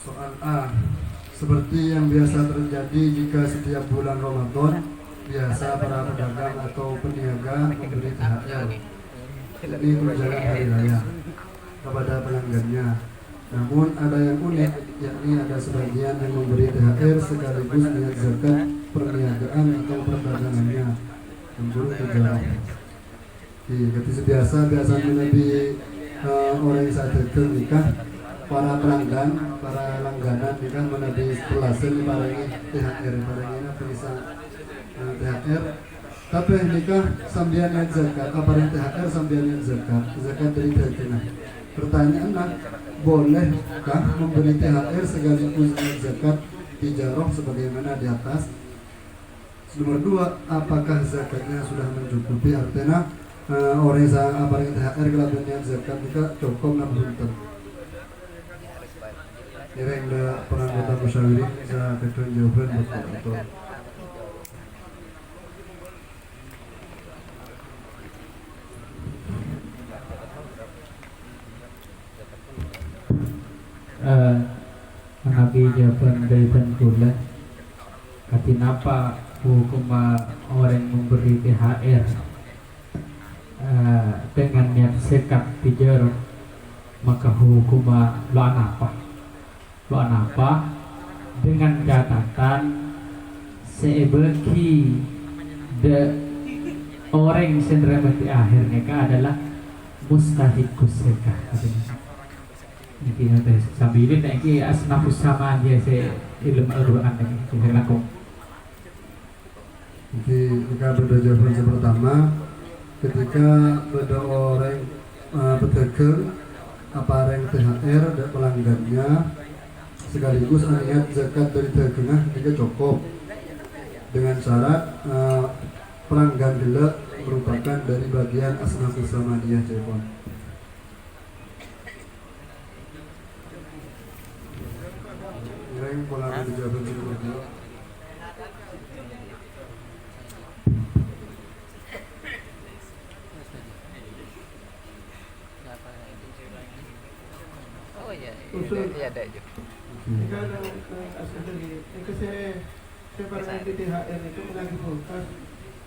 Soal A. Seperti yang biasa terjadi jika setiap bulan Ramadan, biasa para pedagang atau peniaga memberi THR, ini tunjangan hari raya, kepada pelanggannya. Namun ada yang unik, yakni ada sebagian yang memberi THR sekaligus niat zakat perniagaan atau perdagangannya, menurut sejarah. Ketika biasa menabi orang yang saat itu nikah, para pelanggan, para langganan nikah menabi pelasen parangi THR, parangi bisa THR. Tapi nikah sambian niat zakat, apa yang THR sambian niat zakat dari THR. Pertanyaannya, bolehkah memberi THR sekaligus niat zakat tijarah sebagaimana di atas? Nomor 2, apakah zakatnya sudah mencukupi? Artinya orang yang apa yang THR kalau niat zakat juga cukup namun belum. Kira-kira yang penganggota musyawirin bisa kedua jawaban betul. Mengapi jawaban dari Tengkulak, katinapa hukum orang memberi THR dengan niat sekat tijar, maka hukum lo apa dengan catatan sebeki de orang yang akhirnya adalah mustahik kusekah. Ini nanti sambil ini nanti asnafus sama dia ilmu Al-Quran ini saya lakukan. Jadi jika pada jawaban yang pertama, ketika pada orang pedagang apa yang THR dan pelanggannya sekaligus niat zakat dari dagangnya juga cukup dengan syarat pelanggan gelak merupakan dari bagian asnafus sama dia jawaban. Yang mengambil jawaban sebelumnya. Oh iya, iya ada aja. Jika saya pada di THR itu menagih kulkas,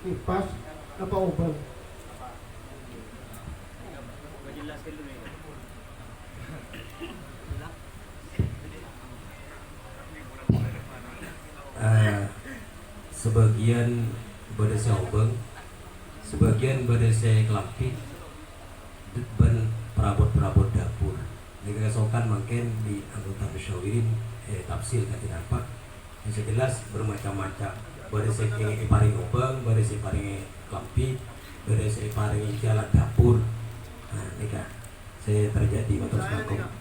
kipas, apa obat? Sebagian pada saya obeng, sebagian pada saya kelampi, dan perabot dapur. Ini kesokan mungkin di anggota musyawirin tafsir kata apa? Yang jelas bermacam-macam. Pada saya paring obeng, pada saya paring kelampi, pada saya paring jalan dapur. Nah, ini kan saya terjadi waktu sekarang.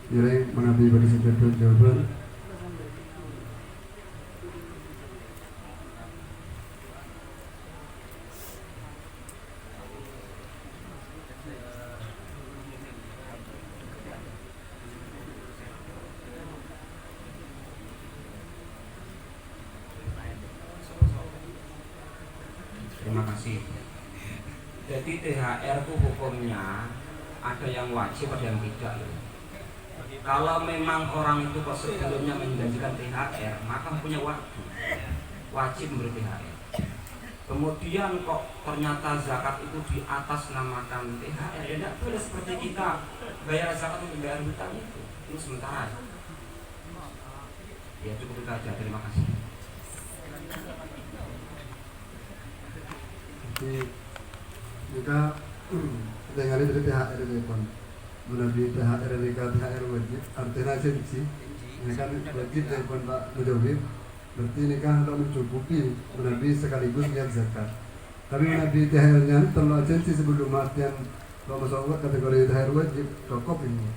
Kira mengambil pada sekitar jawaban. Terima kasih. Jadi THR itu hukumnya ada yang wajib, ada yang tidak. Kalau memang orang itu kok sebelumnya menjanjikan THR, maka punya wajib memberi THR. Kemudian kok ternyata zakat itu di atas namakan THR, ya tidak boleh seperti kita bayar zakat untuk bayar hutang itu sementara. Ya cukup itu aja. Terima kasih. Jika dengar dari THR itu pun menabi THR nikah THR wajib artinya sensi ini kan wajib dari pun Pak Mujawib berarti nikah untuk mencukupi menabi sekaligus niat zakat. Tapi menabi THR-nya terlalu sensi sebelum artian kalau masuk kategori THR wajib cukup ini.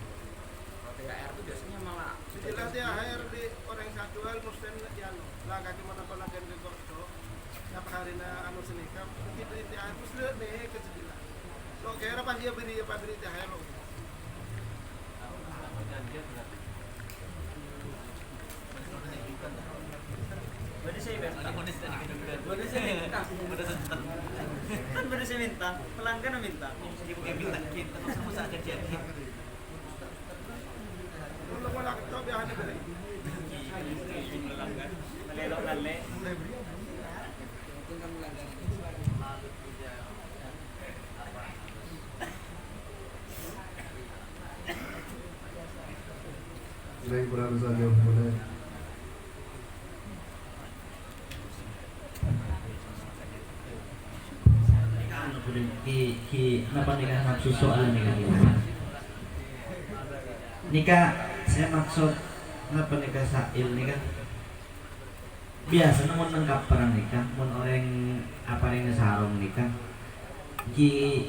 THR itu biasanya malah Setelah THR di orang yang jual muslim yang lah kaki mana pernah kan di kordo apa hari na anu senikam begitu THR itu sudah nih kejadian. Lo kira apa dia beri THR lo? Kan baru saya minta, pelanggan minta. Kalau wala ka biyahan na balik. Baik, kurang saja boleh. Kenapa nikah nafsu soal nikah nikah saya maksud kenapa nikah sail nikah biasa namun lengkap perang nikah mun orang apa yang sarung nikah ki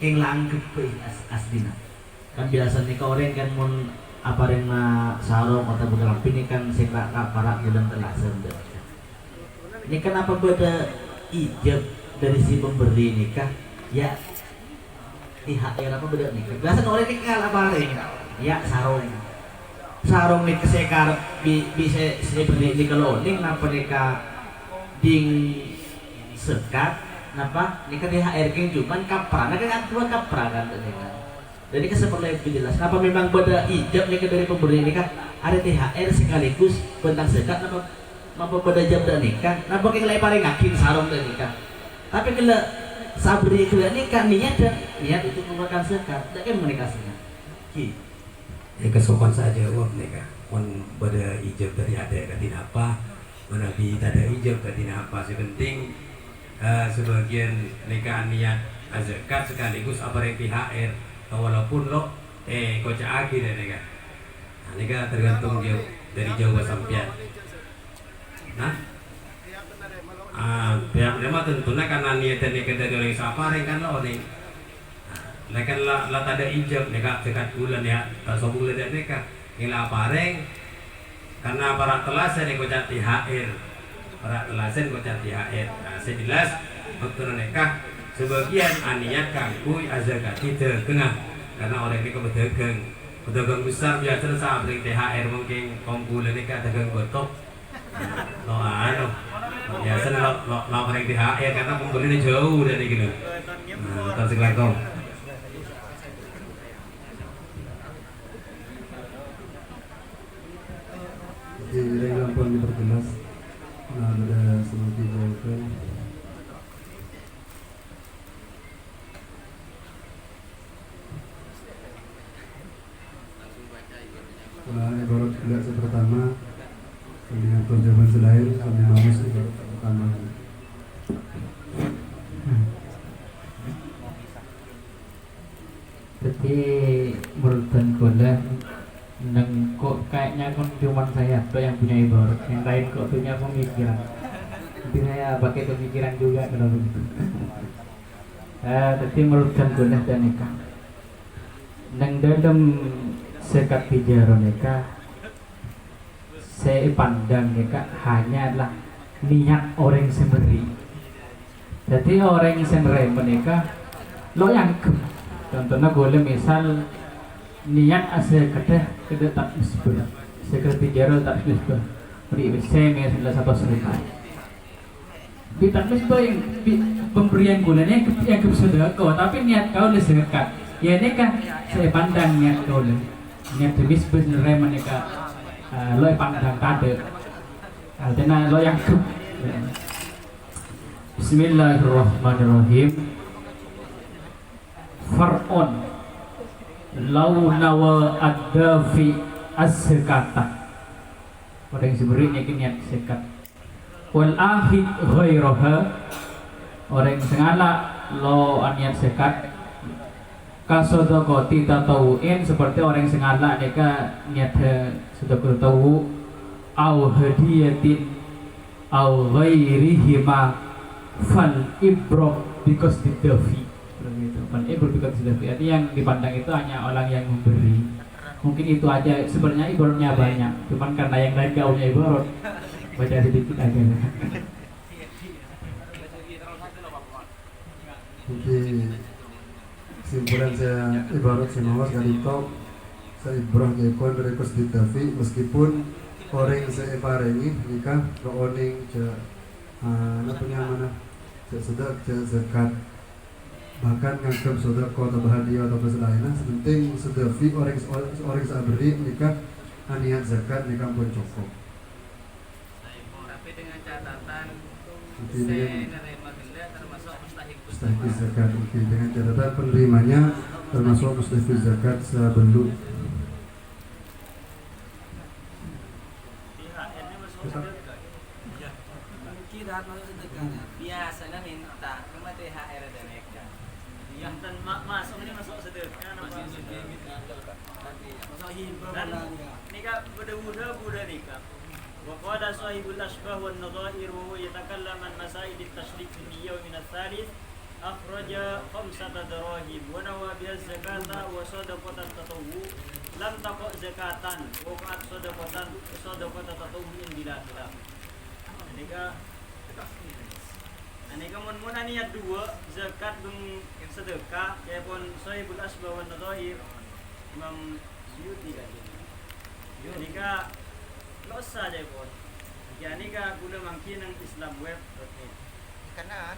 yang langgep asdina kan biasa nikah orang kan mun apa yang sarung atau begalapi ini kan sehingga para bulan telah sendiri ini kenapa beda ijab dari si pemberi nikah ya THR apa beda nikah biasa orang nikah apa hari ya sarung nikah sekar bisa saya beri nikah loning napa nikah ding sekat napa nikah THR kan cuman kapra nah kan dua kapra kan nikah jadi seperti lebih jelas kenapa memang beda ijab nikah dari pemberi nikah ada THR sekaligus bentang sekat napa beda jam dan nikah napa kita paling ngakin sarung dan nikah tapi kalau sabri kalau nikah niat untuk mengeluarkan zakat, tidak kan menikah zakat. Ya kesopan saja uang nikah. Mun pada ijab dari ada katin apa, menabi tak ada ijab katin apa. Sepenting sebagian nikah niat zakat sekaligus apa yang THR. Walaupun lo kocak akhir ya nikah. Nah, nikah tergantung jauh dari jauh sampian. Nah. Pihak nama tentunya karena niatan nikah dari orang sapareng kan lo nih. Nah, kan lah tak ada ijab nikah sekat bulan ya, tak sobung lihat nikah. Inilah pareng karena para telasan yang kocak THR, para telasan kocak THR. Nah, sejelas waktu nikah sebagian aniat kangkui azakati terkengah karena orang ini pedagang besar biasa sabring THR mungkin kompulan nikah dagang gotok. Lo biasa lo orang THR karena pembelinya jauh dari gitu. Nah, tak sekelar kau. Jadi gampang diperjelas. Nah, ada seperti jawaban. Nah, ibarat gelas pertama dengan terjemahan selain kami harus pertama. Jadi menurut Gola neng kok kayaknya kan cuma saya tuh yang punya ibarat, yang lain kok punya pemikiran. Jadi saya pakai pemikiran juga kalau begitu. Tapi menurut Gola dan nikah neng dalam sekat pijaran nikah saya pandang nikah hanyalah niat orang sendiri. Jadi orang yang sendiri menikah lo yang contohnya boleh misal niat asal kata tak misbah sekat pijaran tak misbah beri saya misalnya satu selesai di tak misbah yang pemberian gulanya yang kesudah kau tapi niat kau le sekat ya nikah saya pandang niat kau le niat misbah sendiri menikah lo pandang kade artinya lo yang Bismillahirrahmanirrahim. Far'un lau nawa ad-dafi as-sekata orang yang sebenarnya niat sekat wal ahid ghairaha orang yang sengala lo niat sekat kasodokoti tatawuin seperti orang yang sengala mereka niat sedekah tawu au hadiyatin au ghairihima fal ibroh because didafi begitu. Fal ibroh because didafi artinya yang dipandang itu hanya orang yang memberi. Mungkin itu aja sebenarnya ibaratnya banyak, cuman karena yang lain gak punya ibarat baca sedikit aja. Mungkin simpulan saya ibarat sinawas kali top saya ibrah jepon rekos ditafi meskipun orang yang saya parengi nikah rooning ce apa punya mana ce sedek ce zakat bahkan nganggap sodako atau bahagia atau selainnya sepenting sedevi orang saberi nikah aniat zakat nikah pun cukup. Tapi dengan catatan Oke, dengan menerima genda termasuk mustahik mustahik zakat. Oke, dengan catatan penerimanya termasuk mustahik zakat sebelum. Kita masuk sedekahnya biasanya minta cuma THR dan EKA yang masuk ini masuk sedekah masuk hibah dan nikah buda nikah وقال صاحب الأشباه والنظائر وهو يتكلم عن مسائل التشريك في النية ومن الثالث أخرج 5 دراهم ونوى بها الزكاة وصدقة التطوع لم تقع زكاة وقعت صدقة التطوع بلا خلاف. Anika mun niat dua zakat jeung sedekah ya pun Sahibul Asbah wan Nadhair Imam Suyuti kan. Anika losa aja pun. Ya anika guna mangkin nang Islam web. Karena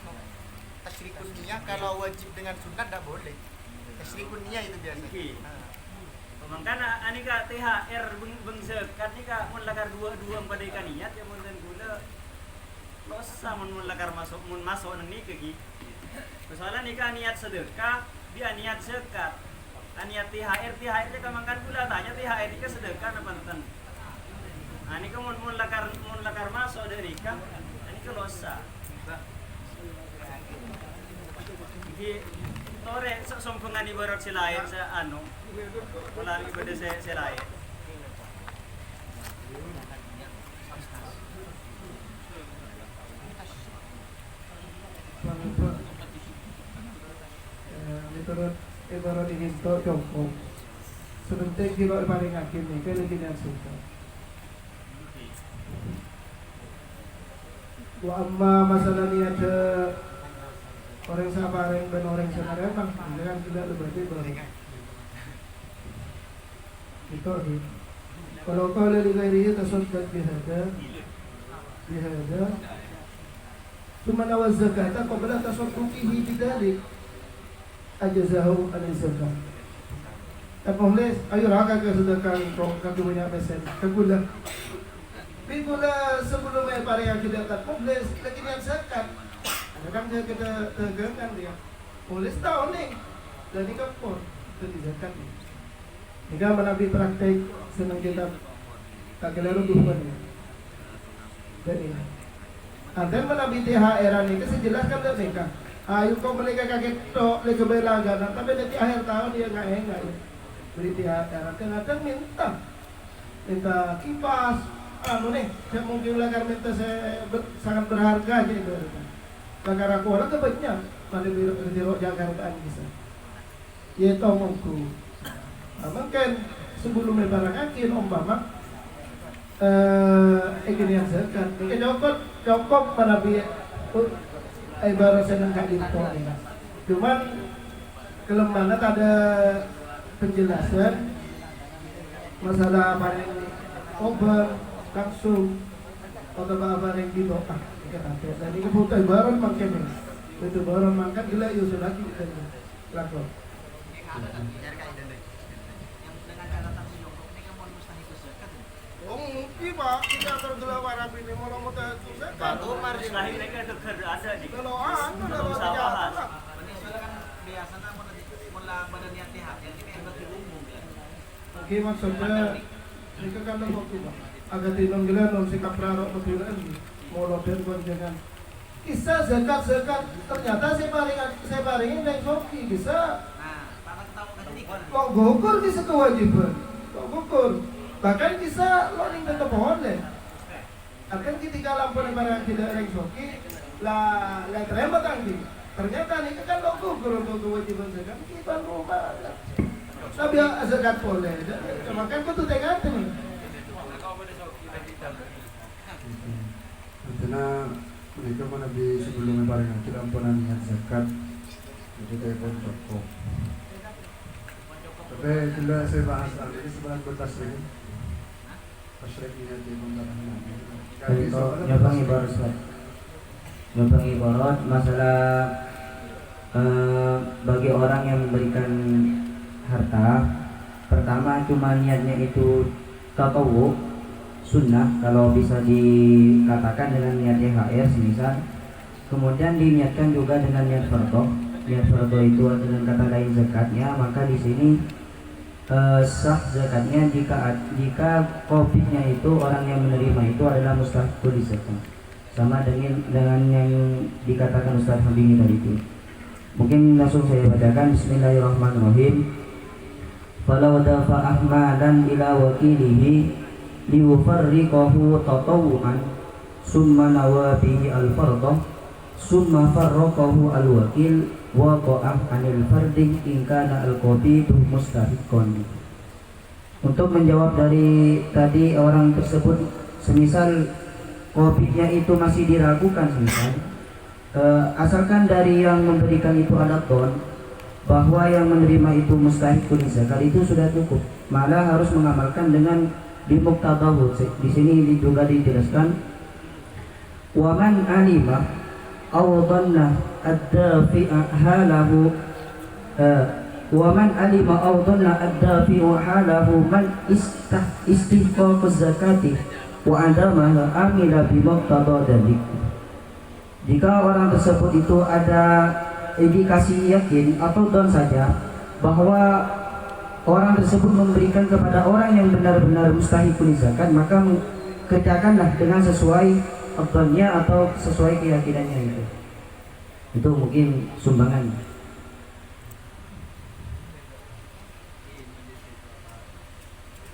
tasyrikun niyah kalau wajib dengan sunat tidak boleh. Tasyrikun niyah itu biasa. Mangkana anika THR beng zakat nika mun lakar dua pada ikan niat ya mun dan guna losa mun lakar masuk nang nikah gi. Soalnya nikah niat sedekah, dia niat zakat. Niat THR teh kamangkan kula tanya THR nikah sedekah apa enten. Anika mun lakar masuk dari nikah, anika losa. Jadi tore sompong ibarat selain sa anu. Ulang ibadah selain. Menurut ibarat ini itu cukup. Sebentar kita paling akhir nih, kalau tidak suka. Wa amma masalah niat orang sabareng dan orang sebenarnya bang, jangan tidak lebih baru. Itu sih. Kalau kau dari gairi tasawuf bihada, cuma nawaz zakata kau bela tasawufihi bidalik. Ajazahu an-zakat. Boleh, ayo raga ke sedekah kau punya pesen. Kagula. Bigula sebelum pare yang tidak tak boleh lagi yang zakat. Kadang kita tegakkan dia. Boleh setahun nih. Jadi kapur itu zakat. Jika menabi praktek senang kita tak kelaru duhun. Jadi ada menabi THR ini saya jelaskan dan mereka. Ayo kau mereka kaget tok lagi berlangganan, tapi nanti akhir tahun dia enggak ya. Beri THR, kadang minta kipas, nih, saya mungkin lagar minta saya sangat berharga gitu. Lagar aku orang kebanyakan, pada biro Jakarta bisa. Ya tomongku, mungkin sebelum lebaran akhir umpama, ini yang zakat, mungkin cukup menabi ibarat senang kali itu. Cuman kelemahan ada penjelasan masalah paling obat langsung atau apa yang di doa kita jadi kebutuhan baru makan itu baru makan gila Yusuf lagi laku. Oh mungkin pak, kita tergelar warap ini mau mudah susah. Baru mustahik mereka itu ada di. Kalau anu dalam usaha. Biasanya mula pada niat THR ini yang lebih umum ya. Oke maksudnya mereka kan waktu pak agak tinong gila non sikap rarok kebilaan mau loper jangan kisah zakat ternyata saya baringin naik soki bisa. Nah, tanah tahu kan ini. Kok gugur bisa kewajiban? Kok gugur? Bahkan bisa loading tetap boleh. Akan ketika lampu barang tidak naik soki lah terima tanggi. Ternyata ini kan lo gugur untuk kewajiban zakat kita rumah. Tapi zakat boleh. Makan kau tuh tengah nih. Karena mereka menabi sebelumnya paling akhir ampunan niat zakat itu telepon cukup. Tapi bila saya bahas ini sebenarnya bertasrik. Tasrik niat di pembahasan. Itu nyobang ibarat masalah bagi orang yang memberikan harta, pertama cuma niatnya itu tatawu, sunnah kalau bisa dikatakan dengan niat THR semisal, kemudian diniatkan juga dengan niat fardhu. Niat fardhu itu dengan kata lain zakatnya, maka di sini sah zakatnya jika kopitnya itu orang yang menerima itu adalah mustahikul zakat, sama dengan yang dikatakan Ustaz Habibie tadi itu. Mungkin langsung saya bacakan. Bismillahirrahmanirrahim. Falau dafa'ah malan ila wakilihi liufarriqahu tatawu'an summa nawa bihi al-fardhu summa farraqahu al-wakil waqa'ah anil fardi in kana al-qabidu mustahiqan. Untuk menjawab dari tadi orang tersebut, semisal kopitnya itu masih diragukan, semisal asalkan dari yang memberikan itu ada don bahwa yang menerima itu mustahikul zakat, itu sudah cukup. Malah harus mengamalkan dengan bimuqtadahu. Di sini juga dijelaskan wa man alima aw dhanna ad-dafi'a halahu wa man alima aw dhanna ad-dafi'u halahu man istihqaq zakati wa adama amila bimuqtada dzalik. Jika orang tersebut itu ada indikasi yakin atau don saja bahwa orang tersebut memberikan kepada orang yang benar-benar mustahikul zakat, maka kerjakanlah dengan sesuai abdonnya atau sesuai keyakinannya itu. Itu mungkin sumbangan.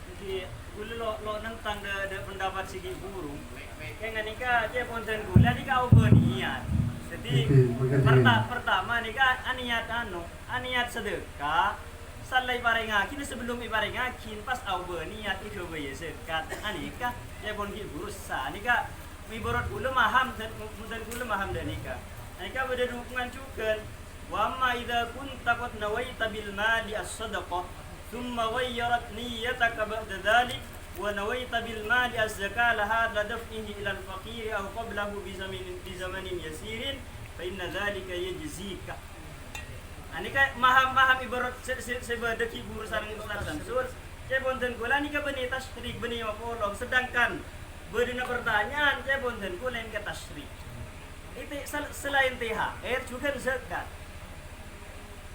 Jadi gula lo nentang de pendapat segi burung. Kayak nikah aja ponten gula nikah ubeniat. Jadi pertama nikah aniat aniat sedekah. Salai parengakin sebelum iparengakin pas ubeniat itu bayi sekat anika ya pon ki burusa nikah miborot gula maham dan gula maham dan nikah. Nikah beda dukungan juga. Wa ma idza kunta qad nawaita bil mali as-sadaqah thumma wayyarat niyyataka ba'da dhalik wa nawaita bil mali az-zakah hadha daf'ihi ila al-faqir aw qablahu bi zamanin yasirin fa inna dhalika yajzika. Anika maham ibarat sebeda ki burusan ustazan sul ce bonten kula nika beni tasrik beni mapolong, sedangkan berina pertanyaan ce bonten kula yang ke tasrik. Itu selain THR juga zakat.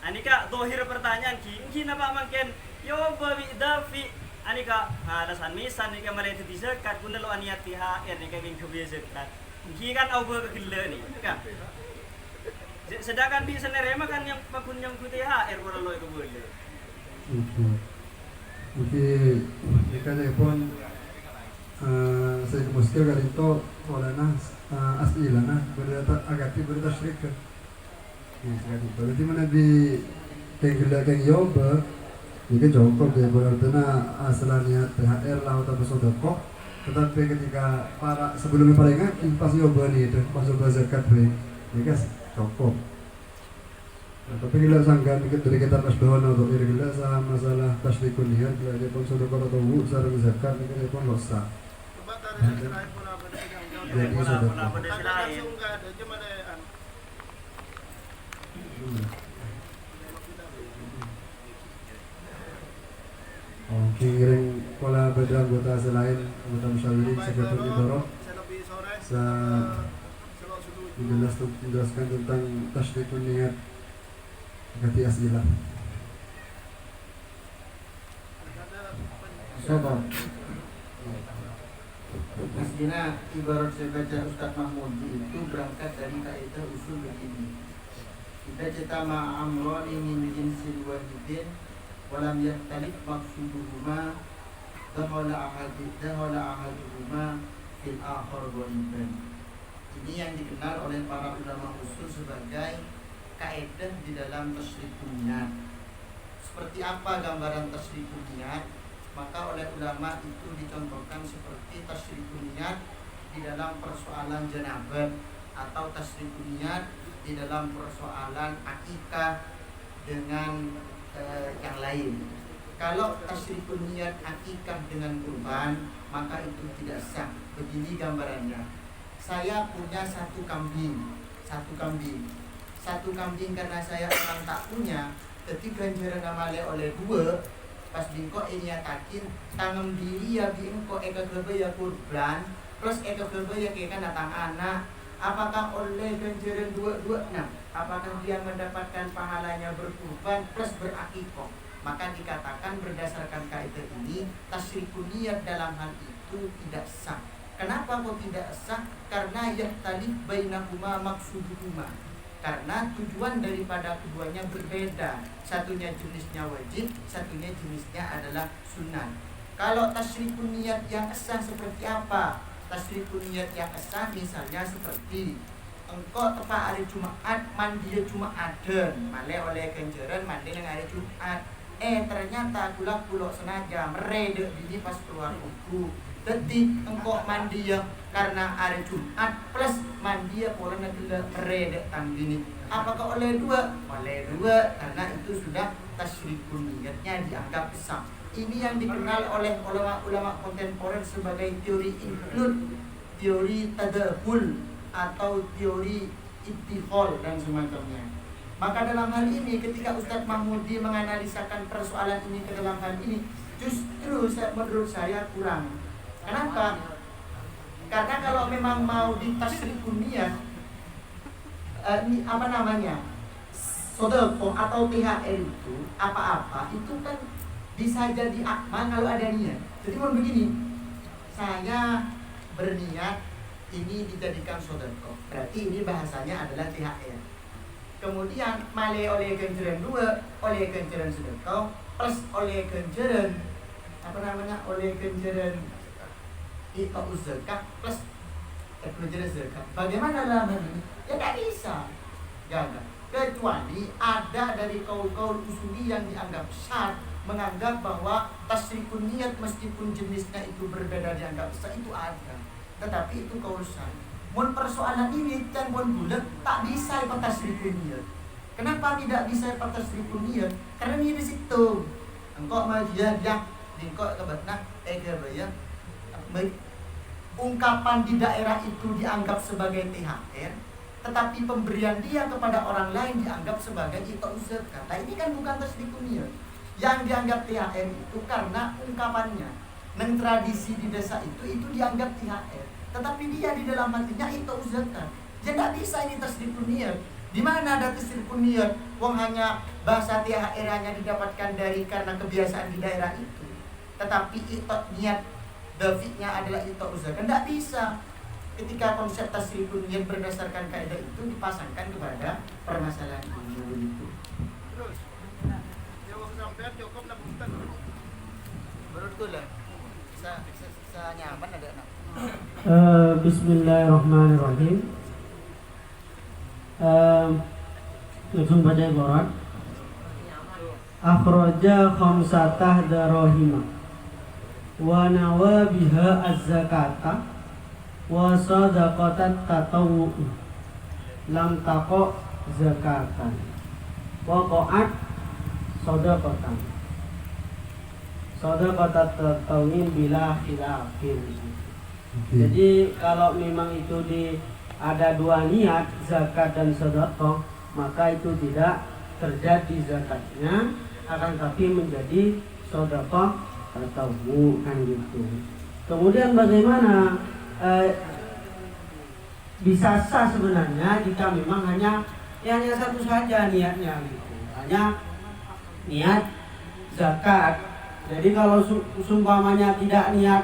Anika dohir pertanyaan ki napa mangken yo bawi dafi anika alasan misan nika mare itu zakat bunda lo aniat THR nika king kebiasa zakat. Ki kan au berkele ni kan. Sedangkan di senerema kan yang pakunyang ku THR ora lo itu boleh. Mungkin jika pun saya muskil kali itu olehna as'ilana agati bertasrik. Berarti mana di kegila yoba ini cukup ya, berarti asalnya THR lah atau sodako. Tetapi ketika para sebelumnya paling ngakin pas yoba nih itu pas yoba zakat baik ini kan cukup. Tapi gila sangkan dari kita pas doa untuk iri gila sama masalah tasrikun niat gila dia pun sodako atau sarang zakat ini dia pun losa. Jadi sodako. Langsung nggak ada cuma ada Kiring pola beda anggota selain anggota musyawirin sekretaris idorah menjelaskan tentang tasyrikun niat ganti as'ilah. Sobat Asdina ibarat saya baca Ustaz Mahmud itu berangkat dari kaidah usul begini. Kita cita ma'amroni min jinsil wahidin walam yahtalif maksuduhuma dahala ahaduhuma fil akhar ghaliban. Ini yang dikenal oleh para ulama usul sebagai kaidah di dalam tasrifun niat. Seperti apa gambaran tasrifun niat? Maka oleh ulama itu dicontohkan seperti tasrifun niat di dalam persoalan janabah atau tasrifun niat di dalam persoalan akikah dengan yang lain. Kalau tasrifun niat akikah dengan kurban, maka itu tidak sah. Begini gambarannya. Saya punya satu kambing. satu kambing karena saya orang tak punya, ketika ganjaran amale oleh dua, pas bingko ini takin tangan diri ya bingko eka ya kurban plus eka ya kekan datang anak, apakah oleh ganjaran dua-dua? Nah, apakah dia mendapatkan pahalanya berkurban plus berakikoh? Maka dikatakan berdasarkan kaidah ini tasyrikun niat dalam hal itu tidak sah. Kenapa kok tidak sah? Karena yahtalif bainahuma maqsuduhuma. Karena tujuan daripada keduanya berbeda. Satunya jenisnya wajib, satunya jenisnya adalah sunnah. Kalau tasyrikun niat yang sah seperti apa? Tasyrikun niat yang sah misalnya seperti engkau tepat hari Jumat mandi Jumatan, male oleh ganjaran mandi yang hari Jumat. Ternyata kulak sengaja meredek dini pas keluar buku. Detik engkau mandi ya karena hari Jumat plus mandi ya pola negara meredek tangini. Apakah oleh dua? Oleh dua, karena itu sudah tasyrikun niatnya dianggap sah. Ini yang dikenal oleh ulama-ulama kontemporer sebagai teori include, teori tadabul, atau teori ittihol dan semacamnya. Maka dalam hal ini ketika Ustadz Mahmudi menganalisakan persoalan ini ke dalam hal ini, justru menurut saya kurang. Kenapa? Karena kalau memang mau ditasyrikun niat, sodako atau THR itu apa-apa itu kan bisa jadi akmal kalau ada niat. Jadi mau begini, saya berniat ini dijadikan sodako, berarti ini bahasanya adalah THR. Kemudian male oleh ganjaran dua, oleh ganjaran sedekah plus oleh ganjaran oleh ganjaran iqauz zakat plus ganjaran zakat. Bagaimana dalam hal ini? Ya tidak bisa. Jangan. Kecuali ada dari kaul-kaul usuli yang dianggap syad, menganggap bahwa tasyrikun niat meskipun jenisnya itu berbeda dianggap sah, itu ada. Tetapi itu kaul syad. Mun persoalan ini kan bulat tak bisa tasyrikun niat. Kenapa tidak bisa tasyrikun niat? Karena ini di situ. Engkau majian yang engkau kebatna kebayang. Ungkapan di daerah itu dianggap sebagai THR, tetapi pemberian dia kepada orang lain dianggap sebagai iqauz zakat. Nah, ini kan bukan tasyrikun niat. Yang dianggap THR itu karena ungkapannya. Neng tradisi di desa itu dianggap THR. Tetapi dia di dalam hatinya itu zakat. Jadi tidak bisa ini tasyrikun niat. Di mana ada tasyrikun niat? Wong hanya bahasa THR hanya didapatkan dari karena kebiasaan di daerah itu. Tetapi itu niat Davidnya adalah itu zakat. Tidak bisa. Ketika konsep tasyrikun niat berdasarkan kaidah itu dipasangkan kepada permasalahan ini itu. Terus, jawab sampean cukup nak bukan. Menurutku lah, bisa nyaman ada nak. Bismillahirrahmanirrahim. Langsung baca ibarat. Akhraja khamsatah darahima wa nawa biha az-zakata wa sadaqatat tatawwu lam taqa zakatan wa qa'at sadaqatan tatawwin bila khilafin. Jadi kalau memang itu ada dua niat zakat dan sedekah, maka itu tidak terjadi zakatnya, akan tapi menjadi sedekah atau kan gitu. Kemudian bagaimana bisa sah sebenarnya jika memang hanya satu saja niatnya gitu, hanya niat zakat. Jadi kalau sumpamanya tidak niat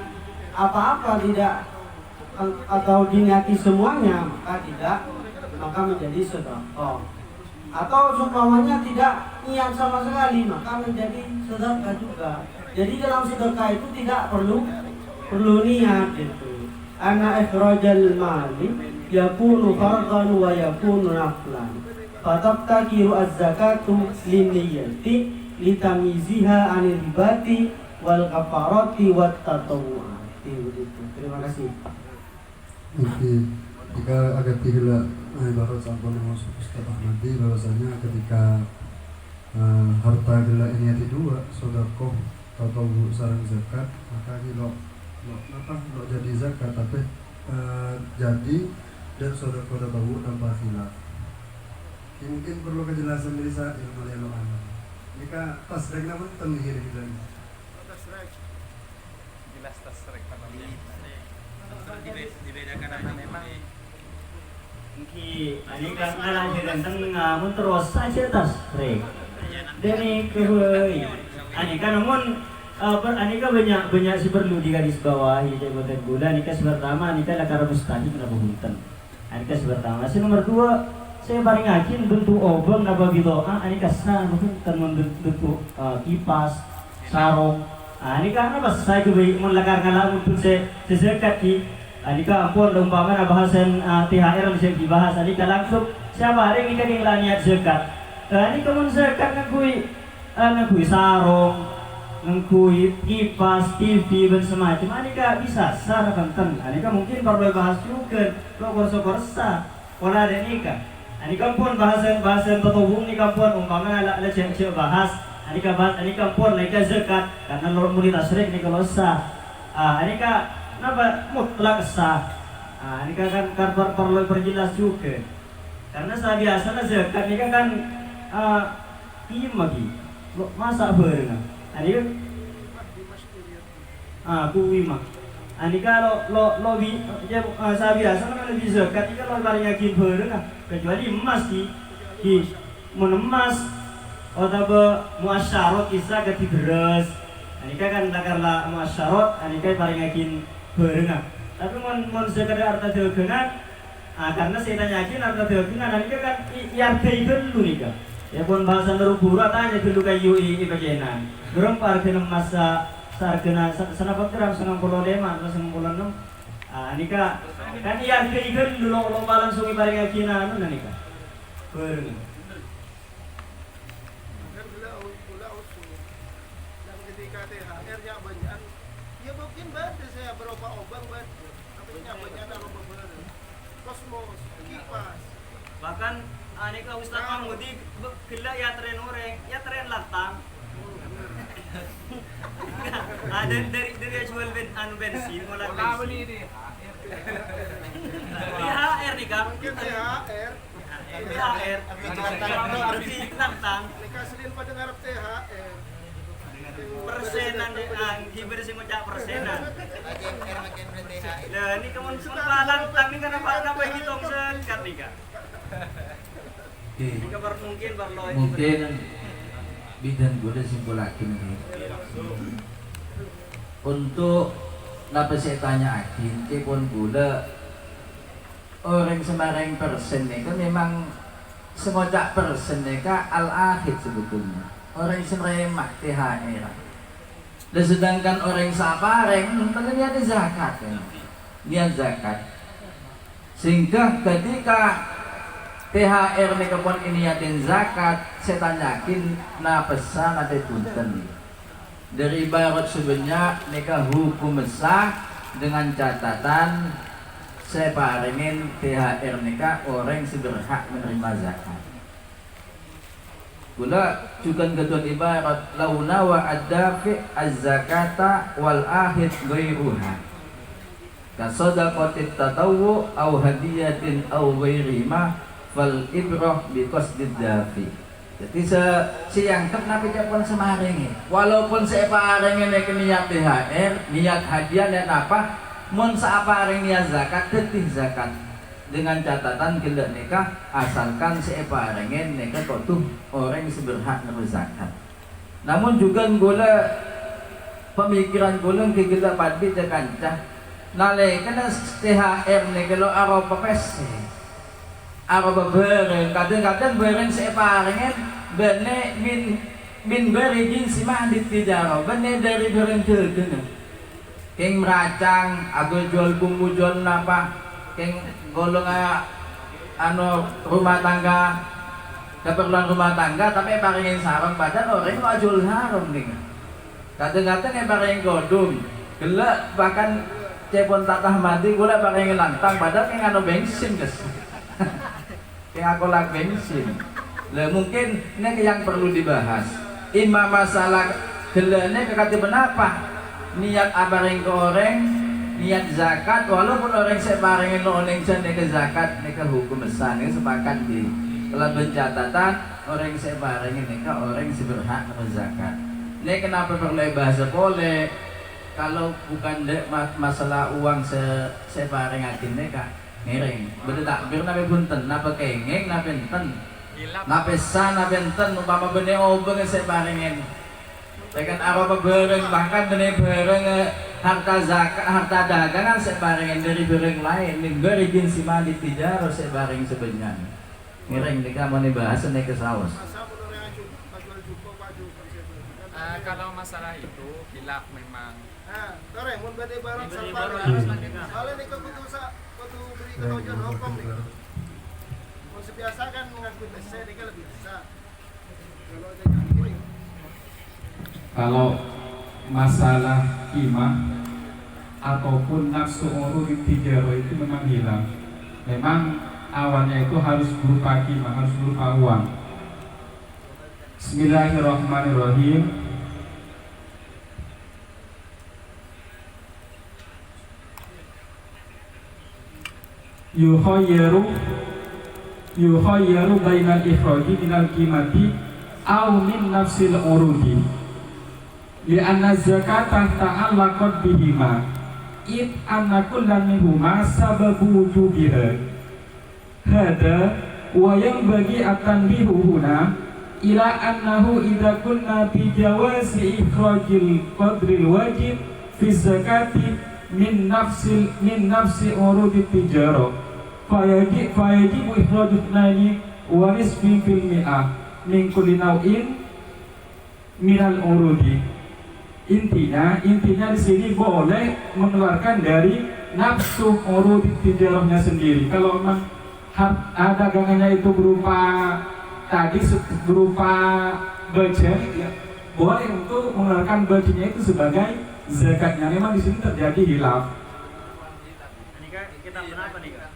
apa-apa, tidak atau diniati semuanya, maka menjadi sedekah. Atau sumpamanya tidak niat sama sekali, maka menjadi sedekah juga. Jadi dalam sedekah itu tidak perlu niat gitu. Ana ikhrajal mali yakunu fardhan wa yakunu naflan. Fatabtakiru az-zakatu linniyati litamiziha anil ribati wal kafarati wat tatawwu. Terima kasih. Jika agak tidak ibarat sampun Ustaz Ahmadi bahwasanya ketika harta gila ini ada dua, sedekah atau sarang zakat, maka lo jadi zakat tapi jadi dan sedekah tahu tanpa khilaf. Ya, mungkin perlu kejelasan dari saat ini mulai lawan. Jika tasrek namun tenhir gitu. Tasrek. Jelas tasrek karena dibedakan karena memang Ani kan ngalah ganteng ngamun terus saja tasrek. Deni kehoi. Ani kan namun ani kan banyak si perlu digaris bawahi jabatan gula. Ani kan pertama ani kan lakar mustahil kenapa hunten. Ani kan pertama. Si nomor 2 saya paling yakin bentuk obeng apa gitu. Ani kasar hunten bentuk kipas sarung. Ani kan apa saya kebaik mun lakar ngalah untuk sesekat di Ani ka ampun umpama na bahasan THR bisa dibahas. Ani ka langsung siapa hari ini kan yang niat zakat. Ani ka mun zakat ngakui sarung, ngakui kipas, TV dan semacam. Ani ka bisa sar kanten. Ani ka mungkin perlu bahas juga. Lo korsa wala ada nikah. Ani ka pun bahasan tatawung ni ka pun umpama na cek bahas. Ani ka pun naik zakat karena lo muni tasrik ni kalau sah. Ani ka kenapa mutlak sah? Ini kan perlu perjelas juga. Karena saya biasa zakat ini kan lagi masa bareng. Ini kan kuwi mah. Ini kalau lo saya biasa kan lebih zakat ini kalau paling yakin bareng kecuali emas di emas atau muasyarot kisah ke beras. Ini kan lakarlah muasyarot. Ini kan paling yakin barengan. Tapi mon sekedar harta dagangan, karena saya tanyakin harta dagangan, ini kan hargai dulu nih kan. Ya pun bahasa nerubura tanya dulu kayu ini bagianan. Dorong parkir masa sargana senapa teram 95 atau 96. Ini kan hargai dulu lo langsung ibarat yakinan nih kan. Barengan. Dan gula usul. Dan ketika THR-nya banyak, ya mungkin bantu saya berupa obang bantu. Tapi banyak ada beberapa kosmos, kipas. Bahkan aneka Ustaz Mahmudi gila ya tren oreng, ya tren latang. Ada dari jual bensin mulai bensin. THR nih kan? Mungkin THR. Berarti latang. Mereka sedih pada ngarep THR. Persenan hiber sing ngocak persenan. Lah ini kemun sumpah lantang nih kenapa hitung sekat nih kan? Ini kabar mungkin bidan gue udah simpulakin nih. Untuk napa saya tanya akin, kepon gula orang semarang persen nih kan memang semocak persen nih kan al-akhid sebetulnya. Orang yang remah THR. Dan sedangkan orang yang sapareng niat zakat kan. Niat zakat. Sehingga ketika THR ni kapon niatin zakat, saya tanyakin na pesan ada punten. Dari ibarat sebenarnya neka hukum sah dengan catatan saya parengin THR neka orang yang berhak menerima zakat. Kula juga ketuan ibarat launa wa ad-dafi az-zakata wal ahid ghairuha ka sadaqatit tatawwu aw hadiyatin aw ghairima fal ibrah bi qasdid dafi. Jadi siang nabi japon semaring walaupun saya pareng nek niat THR niat hadiah dan apa mun saapareng niat zakat tetih zakat dengan catatan kita nikah asalkan separengen nikah kok tuh orang yang berhak zakat. Namun juga gula pemikiran gula kita padi kancah nale kena THR nikah lo araba pes araba bareng kadang-kadang bareng separengen bene min berigin simah ditijaro bene dari bareng dagang keng meracang atau jual bumbu jual napa keng golong rumah tangga keperluan rumah tangga tapi paringin sarung badan orang mau jual sarung nih kadang-kadang yang paringin godung gelak bahkan cepon tatah mati gula paringin lantang badan yang bensin kes yang aku lagi bensin lah mungkin ini yang perlu dibahas imam masalah gelaknya kekati benapa niat abaring ke orang niat zakat walaupun orang separingin lo oleh ke zakat neka hukum besar ini sepakat di Kelaban catatan orang sebarang ini kan orang seberhak zakat. Ini kenapa perlu bahasa boleh? Kalau bukan masalah uang sebarang atin ini kak ngereng. Betul tak? Biar nabe punten, napa kengeng, napa enten, napa san, napa enten. Umpama benih obeng sebarang ini. Dengan apa barang bahkan benih barang harta zakat, harta dagangan sebarang dari barang lain. Memberi jenis mali tijaro sebarang sebenarnya. Ngereng nih kamu nih bahas nih ke saus. Kalau masalah itu hilaf memang. Karena mau beli barang sampai soalnya nih kudu beri kewajiban hukum nih. Mau sebiasa kan mengaku desa nih kan lebih bisa. Kalau ada yang ini. Kalau masalah kimah ataupun nafsu urud tijaro itu memang hilang. Memang awalnya itu harus berupa kimah, harus berupa uang. Bismillahirrahmanirrahim. Yukhayyaru bainal ikhraji minal qimati aw min nafsil urudi li'anna zakata ta'allaqat bihima id anna kullan minhuma sababu wujubiha hada wa yanbaghi at-tanbihu huna ila annahu idza kunna bi jawazi ikhrajil qadril wajib fi zakati min nafsi urudi tijarah fayajibu ikhraju thnani wa nisfi fil mi'ah min kulli naw'in minal urudi. Intinya di sini boleh mengeluarkan dari nafsu urudi tijarahnya sendiri. Kalau memang dagangannya itu berupa budget, ya, boleh untuk mengeluarkan budgetnya itu sebagai zakatnya. Memang di sini terjadi hilaf. Ini kan kita kenapa nih kak?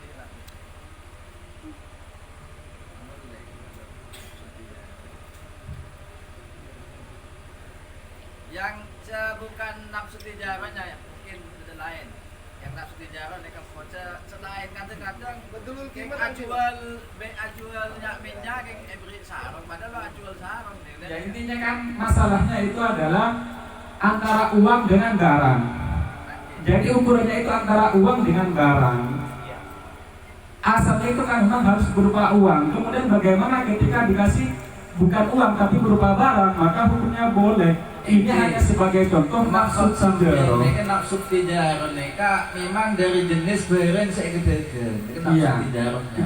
Yang bukan nafsu tijarahnya ya, mungkin ada lain. Yang nafsu tijarah mereka selain kadang-kadang betul ajualnya minyak yang beri sarung, padahal ajual sarung. Ya intinya kan masalahnya itu adalah antara uang dengan barang. Jadi ukurannya itu antara uang dengan barang. Asalnya itu kan memang harus berupa uang. Kemudian bagaimana ketika dikasih bukan uang tapi berupa barang, maka hukumnya boleh. Ini hanya sebagai contoh maksud tijarah. Ini kan maksud tijarah mereka memang dari jenis barang seegede-egede. Itu maksud tijarahnya.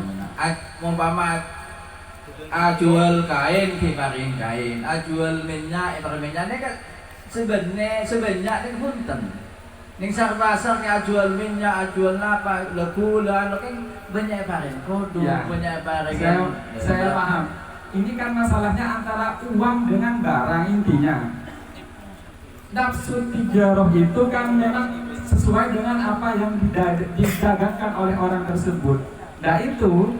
Umpama jual kain kibarin kain, jual minyak ini kan sebenarnya ini punten. Ning pasar ki jual minyak, jual apa, gula, kan banyak barang kodo, banyak barang. Saya paham. Ini kan masalahnya antara uang dengan barang intinya. Nafsu tijarah itu kan memang sesuai dengan apa yang didagangkan oleh orang tersebut. Nah itu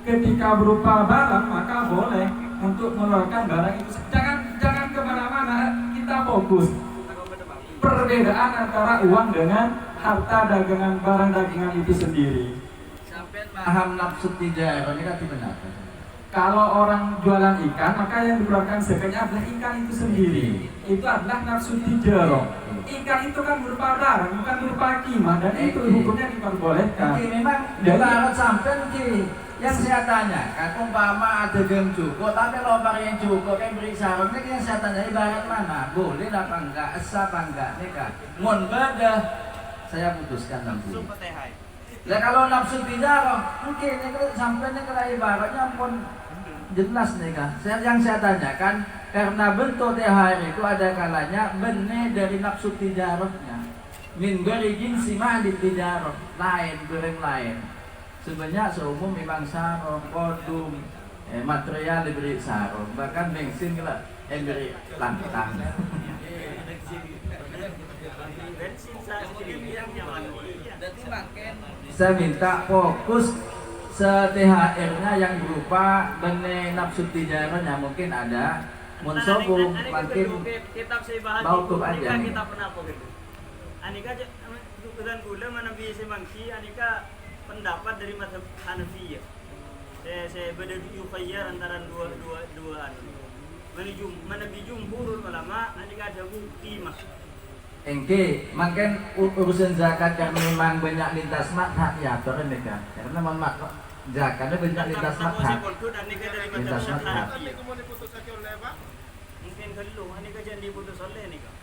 ketika berupa barang maka boleh untuk mengeluarkan barang itu. Jangan kemana-mana, kita fokus perbedaan antara uang dengan harta dagangan barang dagangan itu sendiri. Sampai paham nafsu tijarah ini kan benar. Kalau orang jualan ikan, maka yang dikeluarkan zakatnya adalah ikan itu sendiri. Itu adalah nafsu tijarah. Ikan itu kan berupa barang, bukan berupa kimah, dan itu hukumnya diperbolehkan. Memang ibarat sampai yang saya tanya, kan umpama ada yang cukup, tapi lombar yang cukup yang beri sarung, ini yang saya tanya ibarat mana? Boleh apa enggak? Esa apa enggak? Ini kan, mohon badah, saya putuskan nanti. Nah kalau nafsu tijarah, mungkin ini sampai ini kira ibaratnya pun jelas nih kan. Yang saya tanyakan karena bentuk THR itu ada kalanya benih dari nafsu tijarahnya. Min beri jinsi ma'di tijarah lain barang lain. Sebenarnya seumum memang sarung, kodum, material diberi sarung, bahkan bensin kira beri lantang. Saya minta fokus THR-nya yang berupa benih nafsu tijarahnya mungkin ada munsobu makin bau tuh aja. Kita pernah begitu. Anika dan gula mana bisa mangsi anika pendapat dari mazhab Hanafiyah. Saya beda yukhayyar antara dua anu. Mana jumhurul ulama ani ada bukti mah. Engke, makin urusan zakat yang memang banyak lintas madhab ya, turun nih kan? Karena memang zakatnya banyak lintas madhab. Lintas madhab. Mungkin kalau ani kajian diputus oleh nih kan?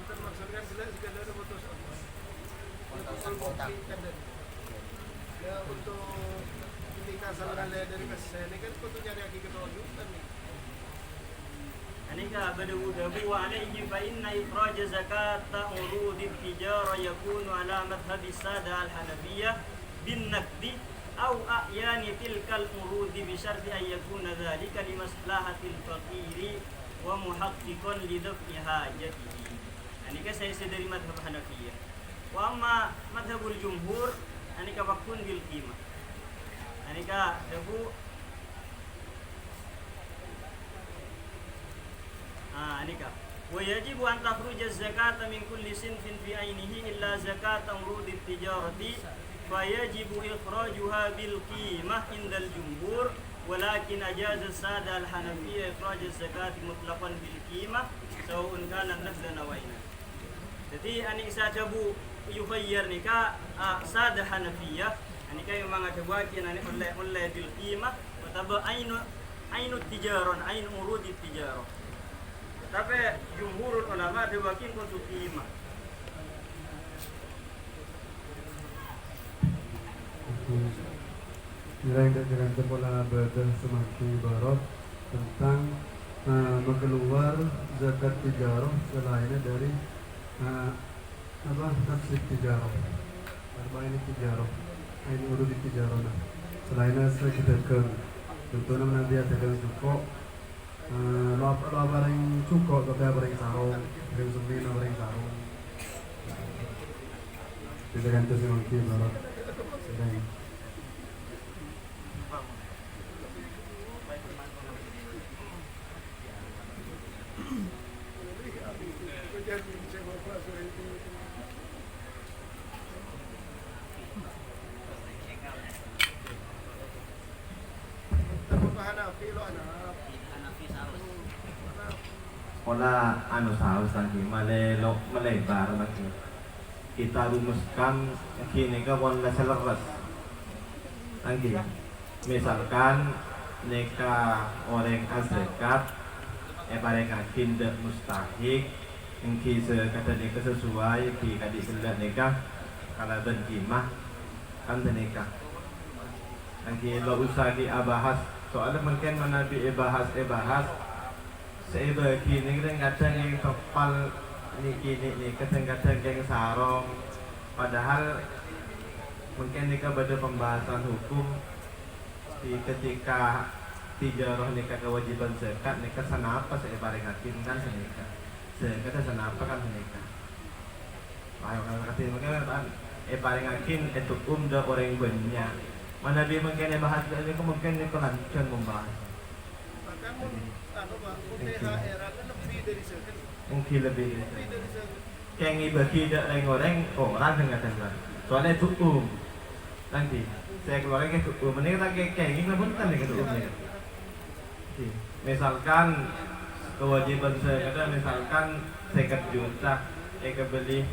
Maksudnya jelas jika ada putus ya untuk ketika saluran dari kasih saya ini kan untuk nyari lagi kerujukan nih. Anika badawu alaihi fa inna ikhraj zakat urud at-tijara yakunu ala madhhab as-sada al-hanafiyyah bin naqdi aw a'yan tilka al-urud bi syarti an yakuna dhalika li maslahati al-faqir wa muhaqqiqan li daf'i hajatihi. Anika saya dari madhhab Hanafiyah. Wa amma madhhabul jumhur anika fakun bil qimah. Anika dawu anika wa yajibu an takhruja az-zakata min kulli sinfin fi ainihi illa zakata urud at-tijarati fa yajibu ikhrajuha bil qimah indal jumhur walakin ajaza as-sada al-hanafiyya ikhraj az-zakati mutlaqan bil qimah sawa'un kana nafdan aw ayna. Jadi ani saja bu yukhayyar nika sada hanafiyah anika yung mga tawakin ani oleh bil qimah mataba ainu tijaron ainu urud at-tijarah. Tapi jumhurul ulama diwakin untuk qimah. Nilai dengan pola badan semakin barat tentang mengeluar zakat tijarah selainnya dari taksib tijarah. Apa ini tijarah? Ini urut tijarah. Selainnya saya kita ke contohnya nanti ada yang cukup lo bareng cukup tapi bareng sarung, bareng semin, bareng sarung. Kita kan terus mungkin barat. Pola anu saus lagi malelok melebar lagi. Kita rumuskan kini ke wala seleres lagi. Misalkan neka orang azzakat bareng kinda mustahik engki sekata neka sesuai ki kadi sila neka kalau berjimah kan neka. Lagi lo usah diabahas soalnya mungkin mana bahas saya bagi ini kadang yang kepal ini kadang-kadang yang sarong padahal mungkin ini pada pembahasan hukum di ketika tijarah nikah kewajiban zakat nikah sanapa saya bareng hakim kan senikah zakat sanapa kan senikah ayo kalau kasih mungkin kan bareng hakim itu dah orang banyak mana dia mungkin bahas ini mungkin ini kelanjutan membahas mungkin lebih yang bagi tidak orang dengan dengan soalnya itu nanti saya keluarnya ke mending kita kayak gini pun kan dengan ini misalkan kewajiban saya misalkan 50 juta kebeli